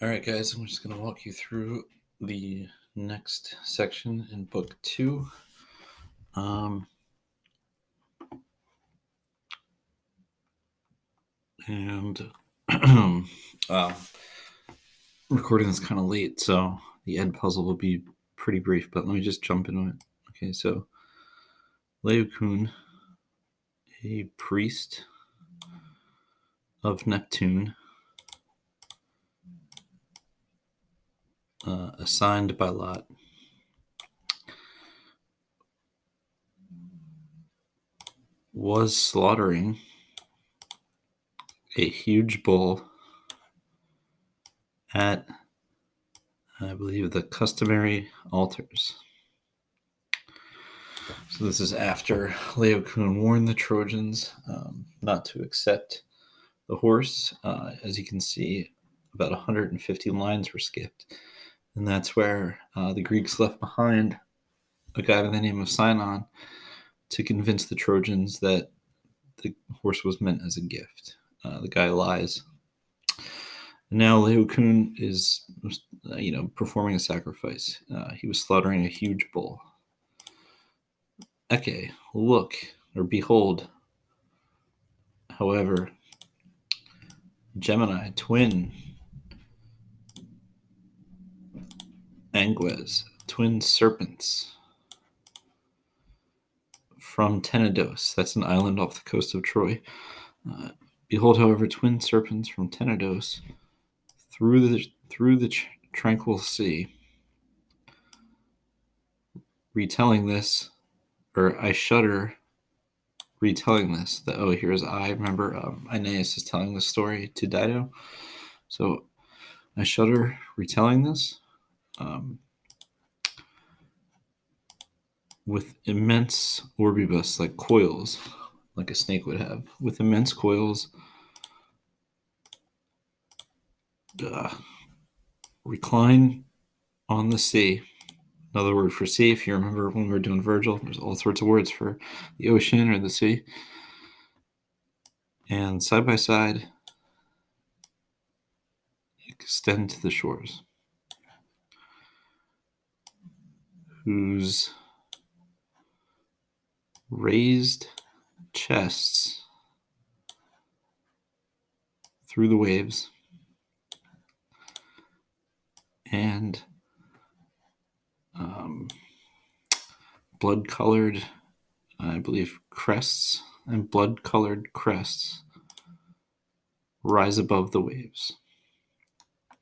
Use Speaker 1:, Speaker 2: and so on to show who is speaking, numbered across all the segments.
Speaker 1: All right, guys, I'm just going to walk you through the next section in book 2. And recording is kind of late, so the end puzzle will be pretty brief, but let me just jump into it. Okay, so Laocoon, a priest of Neptune, assigned by lot, was slaughtering a huge bull at, I believe, the customary altars. So this is after Laocoon warned the Trojans not to accept the horse. As you can see, about 150 lines were skipped. And that's where the Greeks left behind a guy by the name of Sinon to convince the Trojans that the horse was meant as a gift. The guy lies. And now Laocoon is, performing a sacrifice. He was slaughtering a huge bull. Eke, look, or behold. However, Gemini, twin, Angues, twin serpents from Tenedos. That's an island off the coast of Troy. Behold, however, twin serpents from Tenedos through the tranquil sea. Retelling this, or I shudder retelling this. Here's I. Remember, Aeneas is telling this story to Dido. So I shudder retelling this. With immense orbibus, like coils, like a snake would have, with immense coils, recline on the sea. Another word for sea, if you remember when we were doing Vergil, there's all sorts of words for the ocean or the sea. And side by side, extend to the shores, whose raised chests through the waves and blood-colored, I believe, crests and blood-colored crests rise above the waves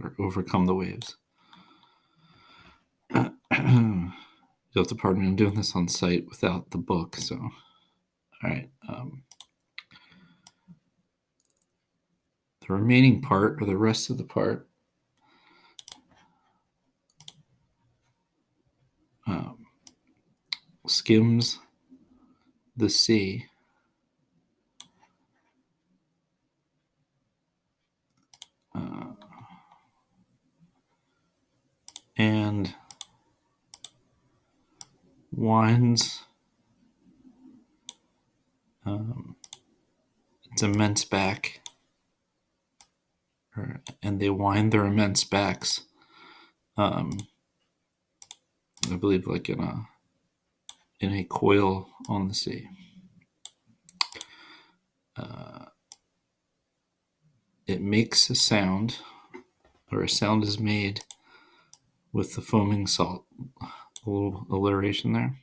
Speaker 1: or overcome the waves. You'll have to pardon me, I'm doing this on site without the book, so all right. The remaining part, or the rest of the part, skims the sea and winds its immense back, and they wind their immense backs, I believe, like in a coil on the sea. It makes a sound, or a sound is made with the foaming salt. A little alliteration there.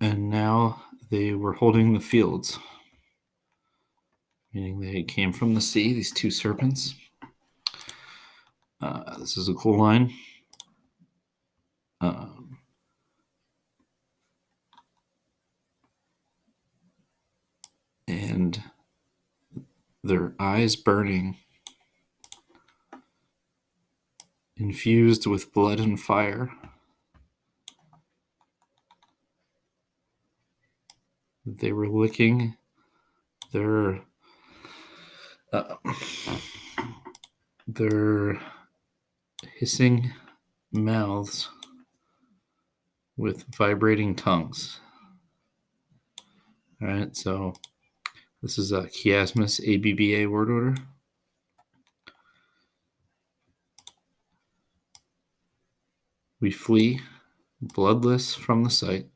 Speaker 1: And now they were holding the fields, meaning they came from the sea, these two serpents. This is a cool line. And their eyes burning, infused with blood and fire. They were licking their hissing mouths with vibrating tongues. All right, so This is a chiasmus ABBA word order. We flee bloodless from the sight.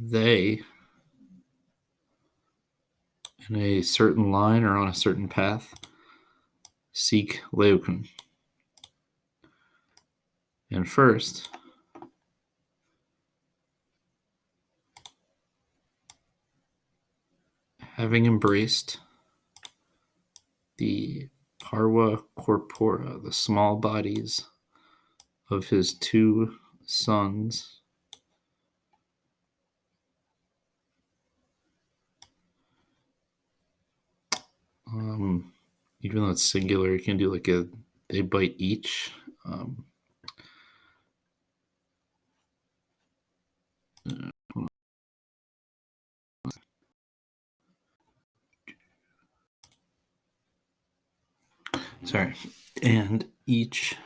Speaker 1: They, in a certain line or on a certain path, seek Leukun. And first, having embraced the parva corpora, the small bodies of his two sons, even though it's singular, you can do like they bite each. Sorry. And each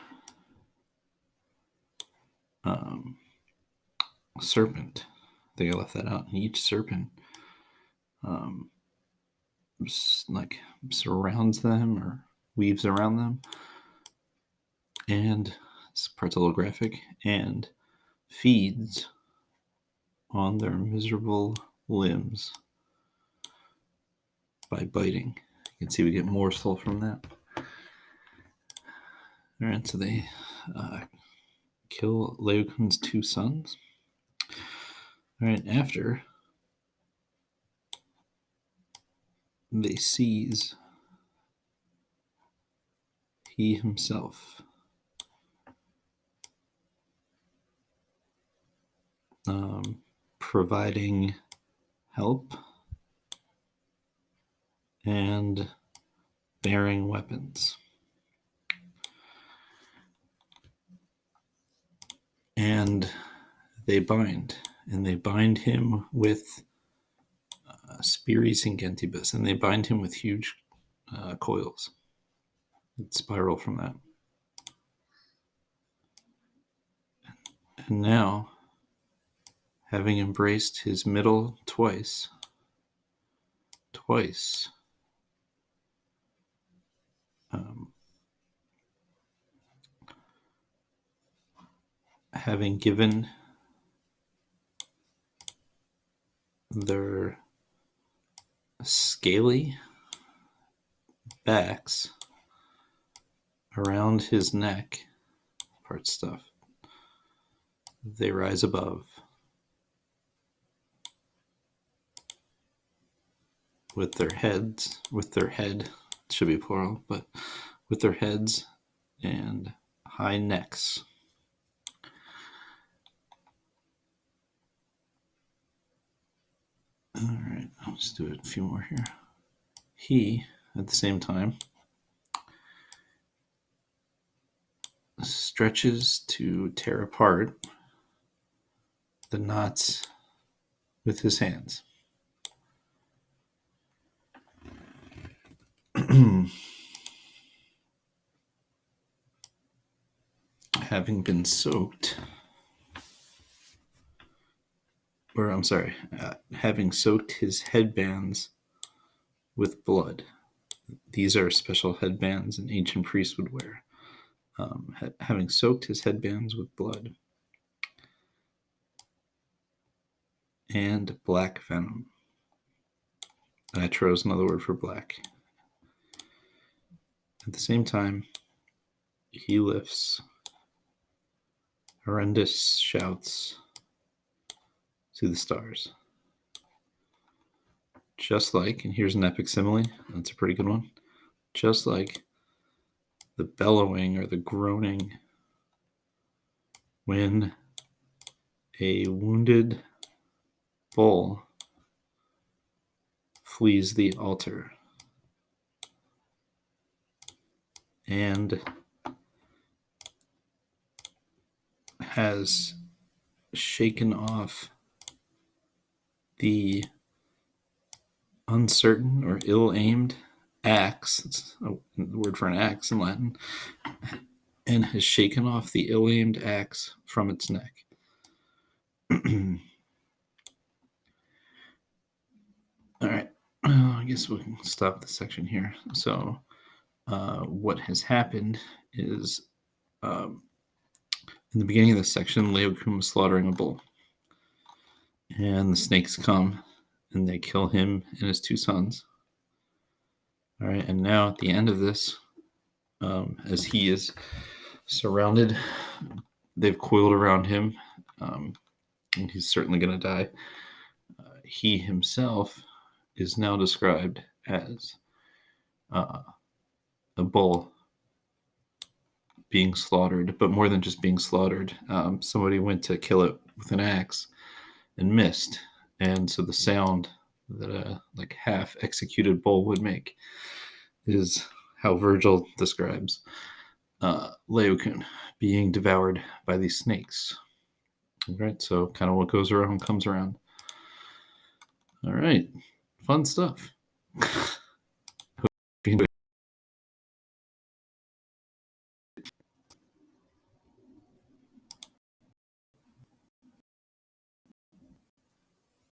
Speaker 1: serpent, I think I left that out. And each serpent like surrounds them or weaves around them. And this part's a little graphic. And feeds on their miserable limbs by biting. You can see we get morsel from that. All right, so they kill Leucon's two sons. All right, after they seize he himself, providing help and bearing weapons. And they bind him with Spiris and Gentibus, and they bind him with huge coils that spiral from that. And now, having embraced his middle twice, having given their scaly backs around his neck, part stuff, they rise above with their head, should be plural, but with their heads and high necks. All right, I'll just do a few more here. He, at the same time, stretches to tear apart the knots with his hands. Having been soaked, having soaked his headbands with blood. These are special headbands an ancient priest would wear. Having soaked his headbands with blood and black venom. Nitro is another word for black. At the same time, he lifts horrendous shouts to the stars. Just like, and here's an epic simile, that's a pretty good one, just like the bellowing or the groaning when a wounded bull flees the altar and has shaken off the uncertain or ill-aimed axe, it's a word for an axe in Latin, and has shaken off the ill-aimed axe from its neck. guess we can stop the section here. So what has happened is um, in the beginning of this section, Laocoon was slaughtering a bull. And the snakes come and they kill him and his 2 sons. All right, and now at the end of this, as he is surrounded, they've coiled around him, and he's certainly going to die. He himself is now described as a bull being slaughtered, but more than just being slaughtered. Somebody went to kill it with an axe and missed, and so the sound that a like half executed bull would make is how Vergil describes Laocoon being devoured by these snakes. All right, so kind of what goes around comes around. All right, fun stuff.